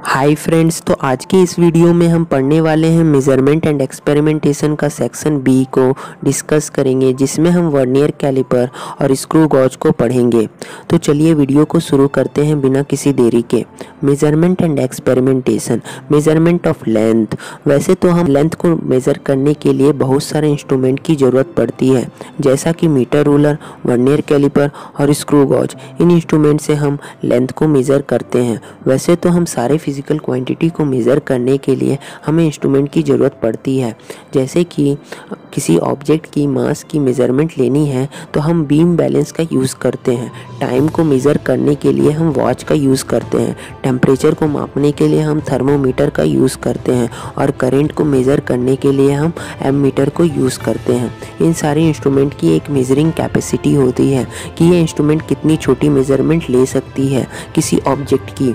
Hi friends, तो आज के इस वीडियो में हम पढ़ने वाले हैं मेजरमेंट एंड एक्सपेरिमेंटेशन का सेक्शन बी को डिस्कस करेंगे, जिसमें हम वर्नियर कैलिपर और स्क्रू गॉज को पढ़ेंगे। तो चलिए वीडियो को शुरू करते हैं बिना किसी देरी के। Measurement and experimentation, measurement of length. वैसे तो हम लेंथ को मेज़र करने के लिए बहुत सारे इंस्ट्रूमेंट की ज़रूरत पड़ती है, जैसा कि मीटर रूलर, वर्नियर कैलिपर और स्क्रू गॉज। इन इंस्ट्रूमेंट से हम लेंथ को मेज़र करते हैं। वैसे तो हम सारे फिजिकल क्वांटिटी को मेज़र करने के लिए हमें इंस्ट्रूमेंट की ज़रूरत पड़ती है। जैसे कि किसी ऑब्जेक्ट की मास की मेज़रमेंट लेनी है तो हम बीम बैलेंस का यूज़ करते हैं। टाइम को मेज़र करने के लिए हम वॉच का यूज़ करते हैं। टेम्परेचर को मापने के लिए हम थर्मोमीटर का यूज़ करते हैं और करंट को मेज़र करने के लिए हम एमीटर को यूज़ करते हैं। इन सारे इंस्ट्रूमेंट की एक मेजरिंग कैपेसिटी होती है कि ये इंस्ट्रूमेंट कितनी छोटी मेज़रमेंट ले सकती है किसी ऑब्जेक्ट की,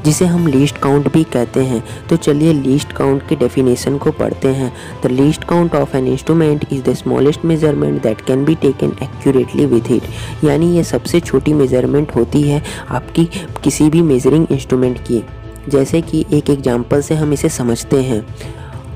जिसे हम लीस्ट काउंट भी कहते हैं। तो चलिए लीस्ट काउंट के डेफिनेशन को पढ़ते हैं। The least count of an instrument is the smallest measurement that can be taken accurately with it. यानी ये सबसे छोटी मेजरमेंट होती है आपकी किसी भी मेजरिंग इंस्ट्रूमेंट की। जैसे कि एक एग्जांपल से हम इसे समझते हैं।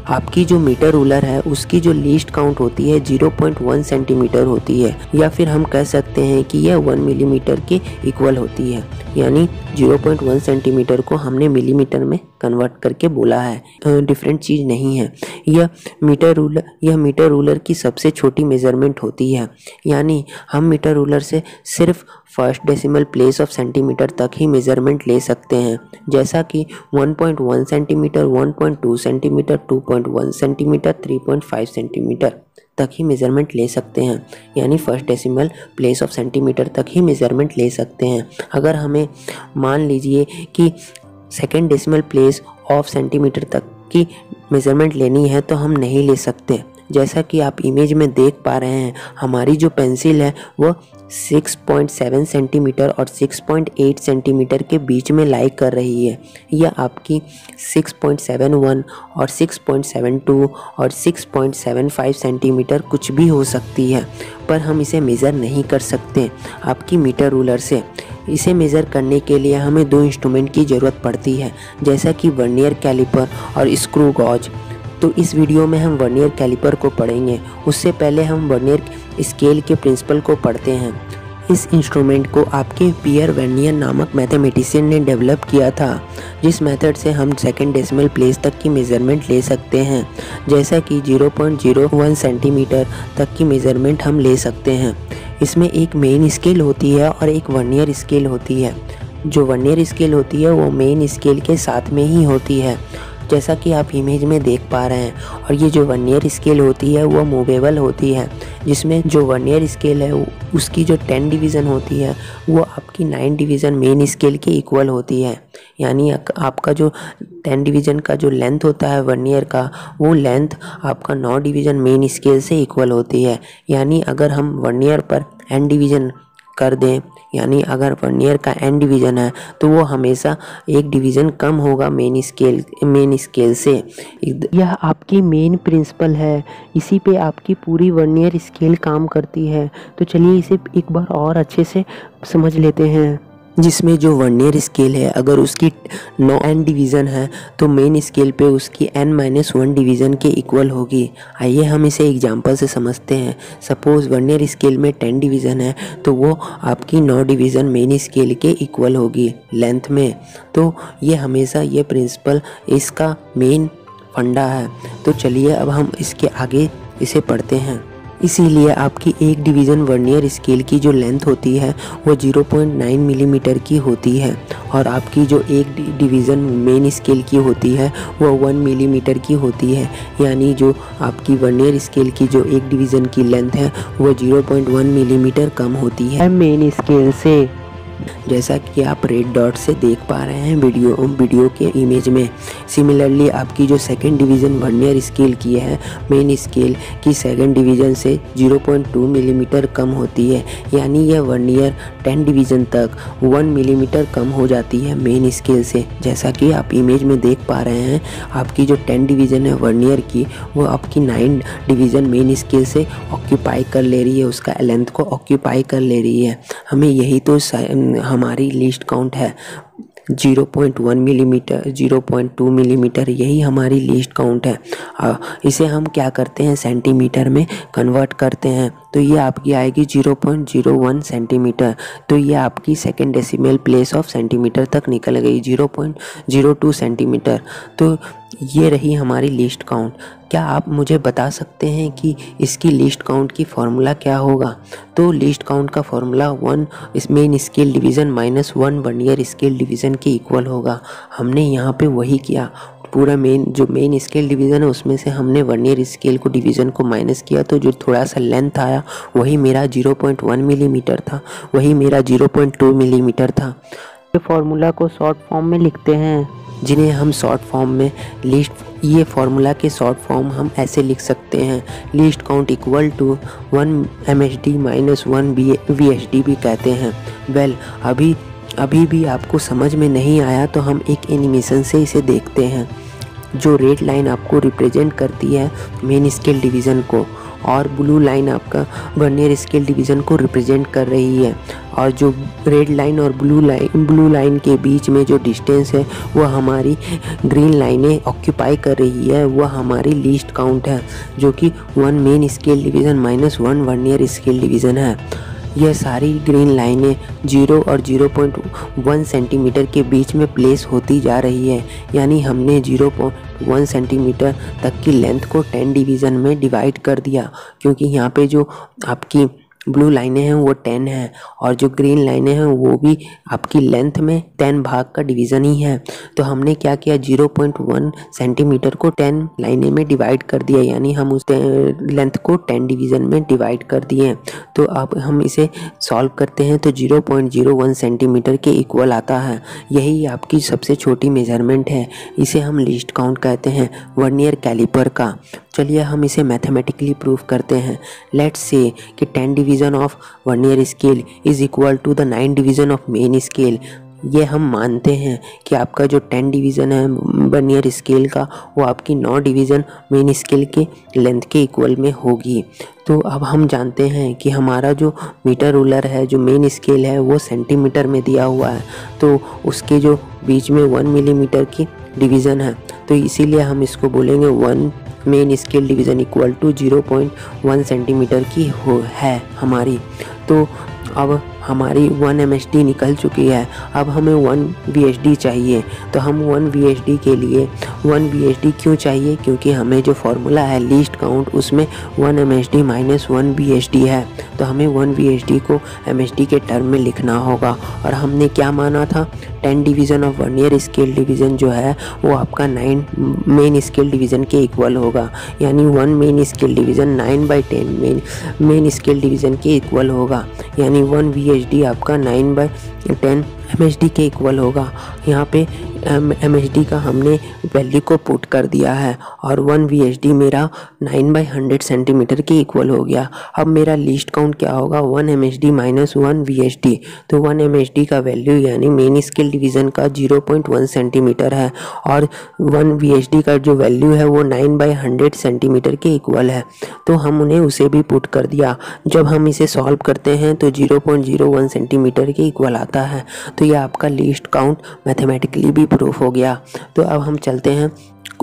आपकी जो मीटर रूलर है उसकी जो लीस्ट काउंट होती है 0.1 सेंटीमीटर होती है, या फिर हम कह सकते हैं कि यह 1 मिलीमीटर के इक्वल होती है। यानी 0.1 सेंटीमीटर को हमने मिलीमीटर में कन्वर्ट करके बोला है, डिफरेंट चीज़ नहीं है। यह मीटर रूलर की सबसे छोटी मेजरमेंट होती है। यानी हम मीटर रूलर से सिर्फ first decimal place of centimetre तक ही मेजरमेंट ले सकते हैं। जैसा कि 1.1 सेंटीमीटर, 1.2 सेंटीमीटर, 2.1 सेंटीमीटर, 3.5 सेंटीमीटर तक ही मेज़रमेंट ले सकते हैं। यानी first decimal place of centimetre तक ही मेज़रमेंट ले सकते हैं। अगर हमें मान लीजिए कि second decimal place of centimetre तक की मेज़रमेंट लेनी है तो हम नहीं ले सकते। जैसा कि आप इमेज में देख पा रहे हैं, हमारी जो पेंसिल है वो 6.7 सेंटीमीटर और 6.8 सेंटीमीटर के बीच में लाई कर रही है। यह आपकी 6.71 और 6.72 और 6.75 सेंटीमीटर कुछ भी हो सकती है, पर हम इसे मेज़र नहीं कर सकते आपकी मीटर रूलर से। इसे मेज़र करने के लिए हमें दो इंस्ट्रूमेंट की ज़रूरत पड़ती है, जैसा कि वर्नियर कैलिपर और स्क्रू गॉज। तो इस वीडियो में हम वर्नियर कैलिपर को पढ़ेंगे। उससे पहले हम वर्नियर स्केल के प्रिंसिपल को पढ़ते हैं। इस इंस्ट्रूमेंट को आपके पियर वर्नियर नामक मैथमेटिशियन ने डेवलप किया था, जिस मेथड से हम सेकेंड डेसिमल प्लेस तक की मेज़रमेंट ले सकते हैं। जैसा कि 0.01 सेंटीमीटर तक की मेज़रमेंट हम ले सकते हैं। इसमें एक मेन स्केल होती है और एक वर्नियर स्केल होती है। जो वर्नियर स्केल होती है वो मेन स्केल के साथ में ही होती है, जैसा कि आप इमेज में देख पा रहे हैं। और ये जो वर्नियर स्केल होती है वो मूवेबल होती है, जिसमें जो वर्नियर स्केल है उसकी जो 10 डिवीज़न होती है वो आपकी 9 डिवीज़न मेन स्केल के इक्वल होती है। यानी आपका जो 10 डिवीज़न का जो लेंथ होता है वर्नियर का, वो लेंथ आपका 9 डिवीज़न मेन स्केल से इक्वल होती है। यानी अगर हम वर्नियर पर n डिवीज़न कर दें, यानी अगर वर्नियर का n डिवीज़न है तो वो हमेशा एक डिवीज़न कम होगा मेन स्केल से। यह आपकी मेन प्रिंसिपल है, इसी पे आपकी पूरी वर्नियर स्केल काम करती है। तो चलिए इसे एक बार और अच्छे से समझ लेते हैं। जिसमें जो वर्नियर स्केल है, अगर उसकी 9 n डिवीज़न है तो मेन स्केल पे उसकी n-1 डिवीज़न के इक्वल होगी। आइए हम इसे एग्जांपल से समझते हैं। सपोज़ वर्नियर स्केल में 10 डिवीज़न है तो वो आपकी 9 डिवीज़न मेन स्केल के इक्वल होगी लेंथ में। तो ये हमेशा ये प्रिंसिपल इसका मेन फंडा है। तो चलिए अब हम इसके आगे इसे पढ़ते हैं। इसीलिए आपकी एक डिवीज़न वर्नियर स्केल की जो लेंथ होती है वो 0.9 मिलीमीटर की होती है, और आपकी जो एक डिवीज़न मेन स्केल की होती है वो 1 मिलीमीटर की होती है। यानी जो आपकी वर्नियर स्केल की जो एक डिवीज़न की लेंथ है वो 0.1 मिलीमीटर कम होती है मेन स्केल से। जैसा कि आप रेड डॉट से देख पा रहे हैं वीडियो के इमेज में। सिमिलरली आपकी जो सेकंड डिवीज़न वर्नियर स्केल की है, मेन स्केल की सेकंड डिवीज़न से 0.2 मिलीमीटर कम होती है, यानी यह वर्नियर 10 डिवीज़न तक 1 मिलीमीटर कम हो जाती है मेन स्केल से। जैसा कि आप इमेज में देख पा रहे हैं, आपकी जो 10 डिवीज़न है वर्नियर की, वो आपकी 9 डिवीज़न मेन स्केल से ऑक्यूपाई कर ले रही है, उसका लेंथ को ऑक्यूपाई कर ले रही है। हमें यही तो हमारी लीस्ट काउंट है, 0.1 मिलीमीटर, 0.2 मिलीमीटर, यही हमारी लीस्ट काउंट है। इसे हम क्या करते हैं, सेंटीमीटर में कन्वर्ट करते हैं, तो ये आपकी आएगी 0.01 सेंटीमीटर। तो ये आपकी second decimal place of centimetre तक निकल गई, 0.02 सेंटीमीटर। तो ये रही हमारी लिस्ट काउंट। क्या आप मुझे बता सकते हैं कि इसकी लिस्ट काउंट की फार्मूला क्या होगा? तो लिस्ट काउंट का फार्मूला 1 इस main scale division -1 vernier scale division के इक्वल होगा। हमने यहाँ पे वही किया, पूरा मेन स्केल डिवीज़न है उसमें से हमने वर्नियर स्केल को डिवीज़न को माइनस किया, तो जो थोड़ा सा लेंथ आया वही मेरा 0.1 मिलीमीटर था, वही मेरा 0.2 मिलीमीटर था। ये फार्मूला को शॉर्ट फॉर्म में लिखते हैं, जिन्हें हम शॉर्ट फॉर्म में ये फार्मूला के शॉर्ट फॉर्म हम ऐसे लिख सकते हैं, least count equal to 1 MHD - 1 VHD भी कहते हैं। अभी भी आपको समझ में नहीं आया तो हम एक एनिमेशन से इसे देखते हैं। जो रेड लाइन आपको रिप्रेजेंट करती है मेन स्केल डिवीज़न को, और ब्लू लाइन आपका वर्नियर स्केल डिवीज़न को रिप्रेजेंट कर रही है, और जो रेड लाइन और ब्लू लाइन के बीच में जो डिस्टेंस है वह हमारी ग्रीन लाइनें ऑक्यूपाई कर रही है, वह हमारी लीस्ट काउंट है, जो कि 1 main scale division -1 vernier scale division है। यह सारी ग्रीन लाइनें 0 और 0.1 सेंटीमीटर के बीच में प्लेस होती जा रही है, यानी हमने 0.1 सेंटीमीटर तक की लेंथ को 10 डिवीज़न में डिवाइड कर दिया, क्योंकि यहाँ पे जो आपकी ब्लू लाइनें हैं वो 10 हैं, और जो ग्रीन लाइनें हैं वो भी आपकी लेंथ में 10 भाग का डिवीज़न ही है। तो हमने क्या किया, 0.1 सेंटीमीटर को 10 लाइनें में डिवाइड कर दिया, यानी हम उस लेंथ को 10 डिवीज़न में डिवाइड कर दिए। तो अब हम इसे सॉल्व करते हैं तो 0.01 सेंटीमीटर के इक्वल आता है। यही आपकी सबसे छोटी मेजरमेंट है, इसे हम लीस्ट काउंट कहते हैं वर्नियर कैलिपर का। चलिए हम इसे मैथमेटिकली प्रूफ करते हैं। लेट्स से कि 10 division of vernier scale is equal to the 9 division of main scale. ये हम मानते हैं कि आपका जो 10 डिवीज़न है वर्नियर स्केल का, वो आपकी 9 डिवीज़न मेन स्केल के लेंथ के इक्वल में होगी। तो अब हम जानते हैं कि हमारा जो मीटर रूलर है, जो मेन स्केल है, वो सेंटीमीटर में दिया हुआ है, तो उसके जो बीच में 1 मिलीमीटर की डिवीज़न है, तो इसीलिए हम इसको बोलेंगे 1 main scale division equal to 0.1 centimetre की है हमारी। तो अब हमारी 1 MHD निकल चुकी है, अब हमें 1 VHD चाहिए। तो हम 1 VHD के लिए 1 VHD क्यों चाहिए, क्योंकि हमें जो फार्मूला है लीस्ट काउंट उसमें 1 MHD - 1 VHD है, तो हमें 1 VHD को MHD के टर्म में लिखना होगा। और हमने क्या माना था, 10 division of vernier scale division जो है वो आपका 9 मेन स्केल डिवीज़न के इक्वल होगा, यानी 1 main scale division 9/10 main scale division के इक्वल होगा, यानी 1 VHD आपका 9/10 MHD के इक्वल होगा। यहाँ पे MHD का हमने वैल्यू को पुट कर दिया है, और 1 VHD मेरा 9/100 सेंटीमीटर के इक्वल हो गया। अब मेरा लीस्ट काउंट क्या होगा, 1 MHD - 1 VHD। तो 1 MHD का वैल्यू यानी मेन स्केल डिवीज़न का 0.1 सेंटीमीटर है, और 1 VHD का जो वैल्यू है वो 9/100 सेंटीमीटर के इक्वल है। तो हम उन्हें उसे भी पुट कर दिया। जब हम इसे सॉल्व करते हैं तो 0.01 सेंटीमीटर के इक्वल आता है। तो यह आपका लीस्ट काउंट मैथमेटिकली भी प्रूफ हो गया। तो अब हम चलते हैं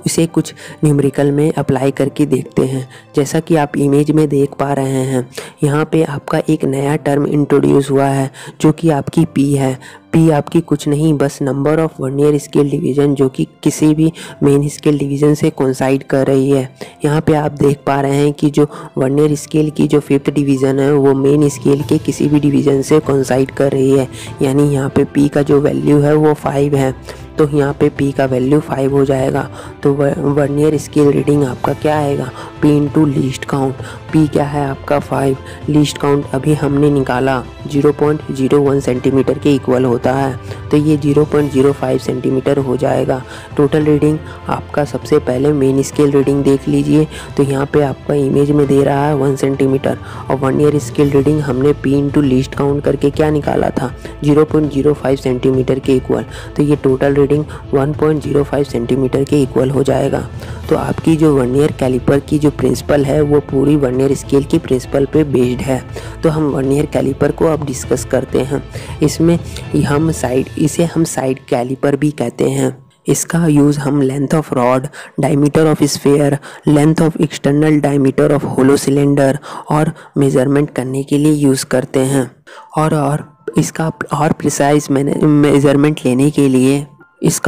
इसे कुछ न्यूमेरिकल में अप्लाई करके देखते हैं। जैसा कि आप इमेज में देख पा रहे हैं, यहाँ पे आपका एक नया टर्म इंट्रोड्यूस हुआ है जो कि आपकी P है। P आपकी कुछ नहीं बस number of vernier scale division जो कि किसी भी मेन स्केल डिवीज़न से कोइंसाइड कर रही है। यहाँ पे आप देख पा रहे हैं कि जो वर्नियर स्केल की जो 5th डिवीज़न है वो मेन स्केल के किसी भी डिवीज़न से कोइंसाइड कर रही है, यानी यहाँ पे P का जो वैल्यू है वो 5 है। तो यहाँ पे P का वैल्यू 5 हो जाएगा। तो वर्नियर स्केल रीडिंग आपका क्या आएगा, P into least count. P क्या है आपका 5, लीस्ट काउंट अभी हमने निकाला 0.01 सेंटीमीटर के इक्वल होता है, तो ये 0.05 सेंटीमीटर हो जाएगा। टोटल रीडिंग आपका सबसे पहले मेन स्केल रीडिंग देख लीजिए, तो यहाँ पे आपका इमेज में दे रहा है 1 सेंटीमीटर, और वर्नियर स्केल रीडिंग हमने P इंटू लीस्ट काउंट करके क्या निकाला था, 0.05 सेंटीमीटर के इक्वल, तो ये टोटल रीडिंग 1.05 सेंटीमीटर के इक्वल हो जाएगा। तो आपकी जो वर्नियर कैलिपर की जो प्रिंसिपल है वो पूरी वर्नियर स्केल की प्रिंसिपल पे बेस्ड है। तो हम वर्नियर कैलिपर को अब डिस्कस करते हैं। इसमें इसे हम साइड कैलिपर भी कहते हैं। इसका यूज़ हम length of rod, diameter of sphere, length of external diameter of hollow cylinder और मेज़रमेंट करने के लिए यूज़ करते हैं। और इसका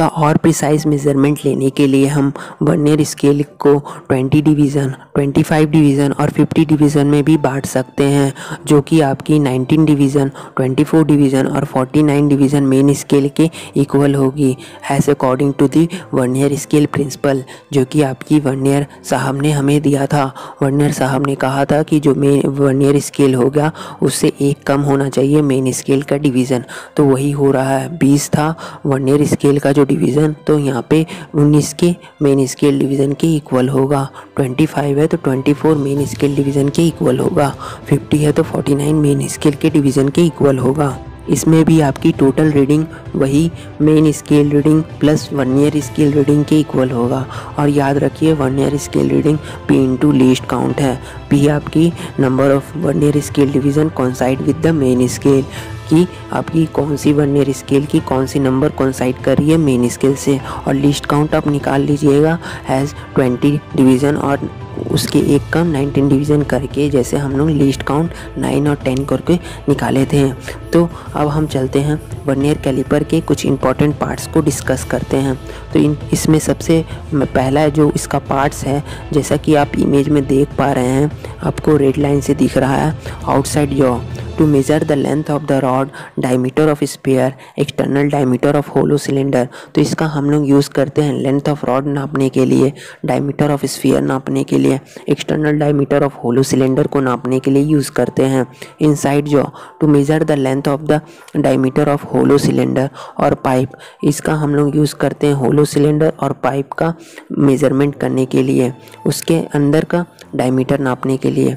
और प्रिसाइज मेज़रमेंट लेने के लिए हम वर्नियर स्केल को 20 डिवीज़न, 25 डिवीज़न और 50 डिवीज़न में भी बांट सकते हैं, जो कि आपकी 19 डिवीज़न, 24 डिवीज़न और 49 डिवीज़न मेन स्केल के इक्वल होगी, as according to the vernier scale principle, जो कि आपकी वर्नियर साहब ने हमें दिया था। वर्नियर साहब ने कहा था कि जो मेन वर्नियर स्केल होगा उससे एक कम होना चाहिए मेन स्केल का डिवीज़न, तो वही हो रहा है। 20 था वर्नियर स्केल का जो डिवीज़न, तो यहाँ पे 19 के मेन स्केल डिवीज़न के इक्वल होगा। 25 है तो 24 मेन स्केल डिवीज़न के इक्वल होगा। 50 है तो 49 मेन स्केल के डिवीज़न के इक्वल होगा। इसमें भी आपकी टोटल रीडिंग वही main scale reading plus vernier scale reading के इक्वल होगा। और याद रखिए vernier scale reading P into least count है। P आपकी number of vernier scale division coincide with the main scale, कि आपकी कौन सी वर्नियर स्केल की कौन सी नंबर कोइंसाइड कर रही है मेन स्केल से। और लीस्ट काउंट आप निकाल लीजिएगा एज 20 डिवीज़न और उसके एक कम 19 डिवीज़न करके, जैसे हम लोग लीस्ट काउंट 9 और 10 करके निकाले थे। तो अब हम चलते हैं वर्नियर कैलिपर के कुछ इंपॉर्टेंट पार्ट्स को डिस्कस करते हैं। तो इसमें सबसे पहला जो इसका पार्ट्स है, जैसा कि आप इमेज में देख पा रहे हैं, आपको रेड लाइन से दिख रहा है outside jaw, to measure the length of the rod, diameter of sphere, external diameter of hollow cylinder. तो इसका हम लोग यूज़ करते हैं लेंथ ऑफ रॉड नापने के लिए, डायमीटर ऑफ स्फीयर नापने के लिए, external diameter of hollow cylinder को नापने के लिए यूज़ करते हैं। Inside jaw to measure the length of the diameter of hollow cylinder और पाइप, इसका हम लोग यूज़ करते हैं होलो सिलेंडर और पाइप का मेज़रमेंट करने के लिए, उसके अंदर का डायमीटर नापने के लिए।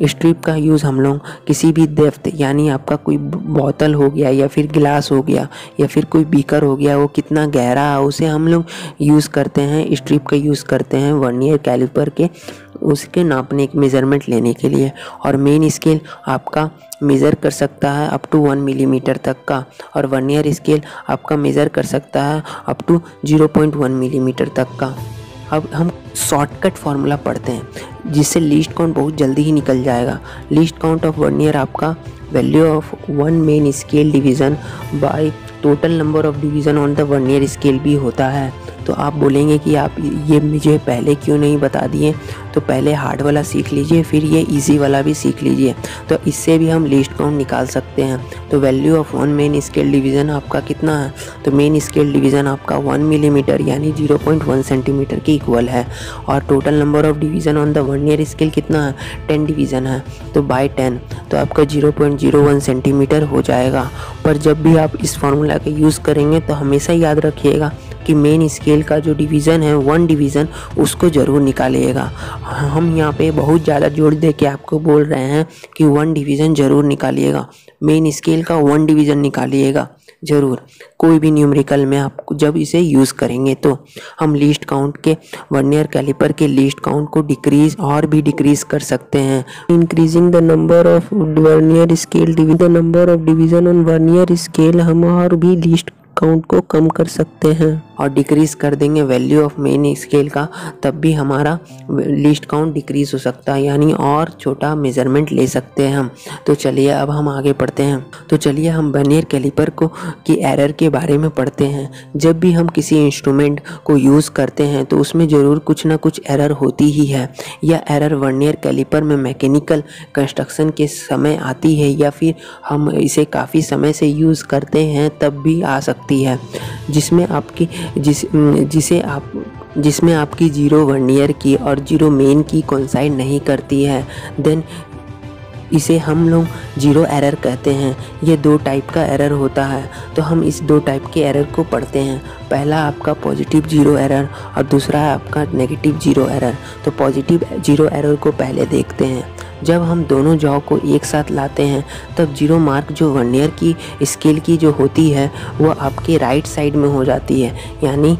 स्ट्रिप का यूज़ हम लोग किसी भी डेप्थ, यानी आपका कोई बोतल हो गया या फिर गिलास हो गया या फिर कोई बीकर हो गया, वो कितना गहरा है उसे हम लोग यूज़ करते हैं, स्ट्रिप का यूज़ करते हैं वर्नियर कैलिपर के उसके नापने मेज़रमेंट लेने के लिए। और मेन स्केल आपका मेज़र कर सकता है अप टू 1 मिलीमीटर तक का, और वर्नियर स्केल आपका मेज़र कर सकता है अप टू 0.1 मिलीमीटर तक का। अब हम शॉर्टकट फार्मूला पढ़ते हैं जिससे लीस्ट काउंट बहुत जल्दी ही निकल जाएगा। लीस्ट काउंट ऑफ वर्नियर आपका value of 1 main scale division by total number of division on the vernier scale भी होता है। तो आप बोलेंगे कि आप ये मुझे पहले क्यों नहीं बता दिए, तो पहले हार्ड वाला सीख लीजिए फिर ये इजी वाला भी सीख लीजिए, तो इससे भी हम लीस्ट काउंट निकाल सकते हैं। तो value of 1 main scale division आपका कितना है, तो मेन स्केल डिवीज़न आपका 1 मिलीमीटर यानी 0.1 सेंटीमीटर के इक्वल है। और total number of division on the vernier scale कितना है, 10 डिवीज़न है, तो बाय 10 तो आपका 0.01 सेंटीमीटर हो जाएगा। पर जब भी आप इस फार्मूला का यूज़ करेंगे तो हमेशा याद रखिएगा कि मेन स्केल का जो डिवीज़न है 1 डिवीज़न उसको ज़रूर निकालिएगा। हम यहाँ पे बहुत ज़्यादा जोर दे के आपको बोल रहे हैं कि 1 डिवीज़न ज़रूर निकालिएगा, मेन स्केल का 1 डिवीज़न निकालिएगा ज़रूर, कोई भी न्यूमेरिकल में आप जब इसे यूज़ करेंगे। तो हम लीस्ट काउंट के वर्नियर कैलिपर के लीस्ट काउंट को डिक्रीज़ और भी डिक्रीज़ कर सकते हैं। Increasing the number of vernier scale division on vernier scale हम और भी लीस्ट काउंट को कम कर सकते हैं। और डिक्रीज़ कर देंगे वैल्यू ऑफ मेन स्केल का, तब भी हमारा लीस्ट काउंट डिक्रीज़ हो सकता है, यानी और छोटा मेज़रमेंट ले सकते हैं हम। तो चलिए अब हम आगे पढ़ते हैं। तो चलिए हम वर्नियर कैलिपर को की एरर के बारे में पढ़ते हैं। जब भी हम किसी इंस्ट्रूमेंट को यूज़ करते हैं तो उसमें ज़रूर कुछ ना कुछ एरर होती ही है। यह एरर वर्नियर कैलिपर में मैकेनिकल कंस्ट्रक्शन के समय आती है या फिर हम इसे काफ़ी समय से यूज़ करते हैं तब भी आ सकती है, जिसमें आपकी जीरो वर्नियर की और जीरो मेन की कोइंसाइड नहीं करती है, देन इसे हम लोग जीरो एरर कहते हैं। ये दो टाइप का एरर होता है, तो हम इस दो टाइप के एरर को पढ़ते हैं। पहला आपका पॉजिटिव जीरो एरर और दूसरा है आपका नेगेटिव जीरो एरर। तो पॉजिटिव जीरो एरर को पहले देखते हैं। जब हम दोनों जॉ को एक साथ लाते हैं तब जीरो मार्क जो वर्नियर की स्केल की जो होती है वो आपके राइट साइड में हो जाती है, यानी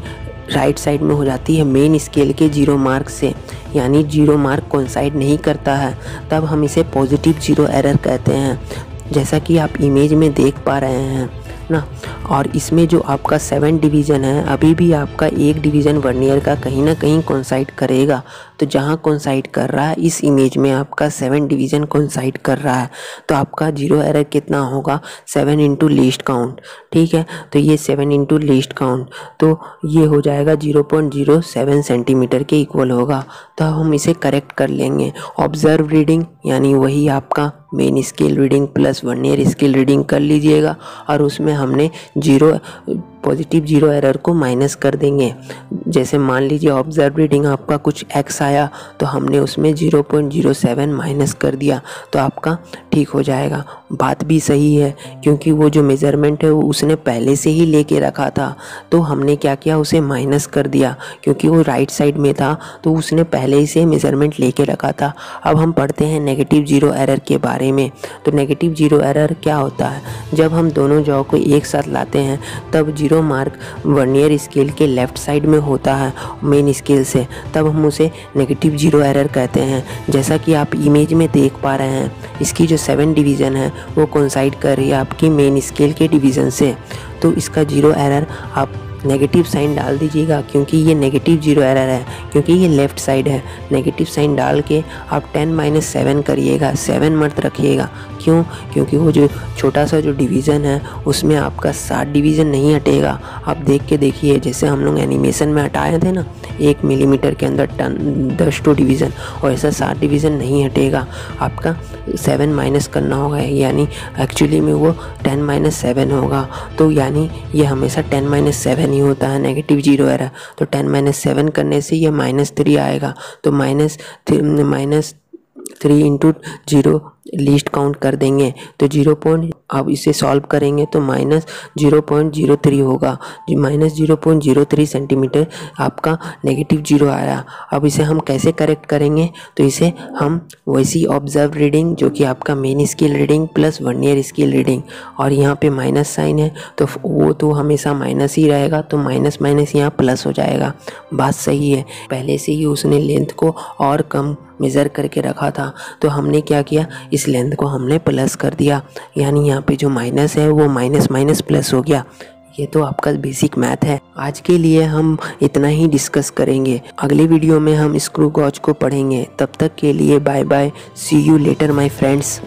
राइट साइड में हो जाती है मेन स्केल के जीरो मार्क से, यानी जीरो मार्क कोइंसाइड नहीं करता है, तब हम इसे पॉजिटिव जीरो एरर कहते हैं, जैसा कि आप इमेज में देख पा रहे हैं ना। और इसमें जो आपका 7 डिवीज़न है, अभी भी आपका एक डिवीज़न वर्नियर का कहीं ना कहीं कोइंसाइड करेगा। तो जहाँ कोइंसाइड कर रहा है इस इमेज में आपका 7 डिवीज़न कोइंसाइड कर रहा है, तो आपका जीरो एरर कितना होगा 7 इंटू लीस्ट काउंट। ठीक है, तो ये 7 इंटू लीस्ट काउंट, तो ये हो जाएगा 0.07 सेंटीमीटर के इक्वल होगा। तो हम इसे करेक्ट कर लेंगे। ऑब्जर्व रीडिंग यानी वही आपका main scale reading plus vernier scale reading कर लीजिएगा और उसमें हमने पॉजिटिव जीरो एरर को माइनस कर देंगे। जैसे मान लीजिए ऑब्जर्व रीडिंग आपका कुछ x आया तो हमने उसमें 0.07 माइनस कर दिया, तो आपका ठीक हो जाएगा। बात भी सही है, क्योंकि वो जो मेज़रमेंट है वो उसने पहले से ही लेके रखा था, तो हमने क्या किया उसे माइनस कर दिया, क्योंकि वो राइट साइड में था तो उसने पहले ही से मेज़रमेंट लेके रखा था। अब हम पढ़ते हैं नेगेटिव जीरो एरर के बारे में। तो नेगेटिव जीरो एरर क्या होता है? जब हम दोनों जॉ को एक साथ लाते हैं तब जीरो मार्क वर्नियर स्केल के लेफ्ट साइड में होता है मेन स्केल से, तब हम उसे नेगेटिव जीरो एरर कहते हैं। जैसा कि आप इमेज में देख पा रहे हैं, इसकी जो 7 डिवीज़न है वो कोइंसाइड कर रही है आपकी मेन स्केल के डिवीज़न से, तो इसका जीरो एरर आप नेगेटिव साइन डाल दीजिएगा, क्योंकि ये नेगेटिव जीरो एरर है, क्योंकि ये लेफ़्ट साइड है। नेगेटिव साइन डाल के आप 10-7 करिएगा, 7 मत रखिएगा। क्यों? क्योंकि वो जो छोटा सा जो डिवीज़न है उसमें आपका 7 डिवीज़न नहीं हटेगा। आप देख के देखिए, जैसे हम लोग एनिमेशन में हटाए थे ना 1 मिलीमीटर के अंदर 10 डिवीज़न, और ऐसा 7 डिवीज़न नहीं हटेगा। आपका 7 माइनस करना होगा, यानी एक्चुअली में वो 10-7 होगा, तो यानी ये हमेशा 10-7 ही होता है नेगेटिव जीरो एरर। तो 10-7 करने से ये -3 आएगा, तो -3 इंटू 0 लीस्ट काउंट कर देंगे, तो अब इसे सॉल्व करेंगे तो -0.03 होगा। -0.03 सेंटीमीटर आपका नेगेटिव जीरो आया। अब इसे हम कैसे करेक्ट करेंगे? तो इसे हम वैसी ऑब्जर्व रीडिंग जो कि आपका main scale reading plus vernier scale reading, और यहाँ पे माइनस साइन है तो वो तो हमेशा माइनस ही रहेगा, तो माइनस माइनस यहाँ प्लस हो जाएगा। बात सही है, पहले से ही उसने लेंथ को और कम मेज़र करके रखा था, तो हमने क्या किया, इस लेंथ को हमने प्लस कर दिया, यानी यहाँ पे जो माइनस है वो माइनस माइनस प्लस हो गया। ये तो आपका बेसिक मैथ है। आज के लिए हम इतना ही डिस्कस करेंगे, अगली वीडियो में हम स्क्रू गॉज को पढ़ेंगे। तब तक के लिए bye bye, see you later my friends.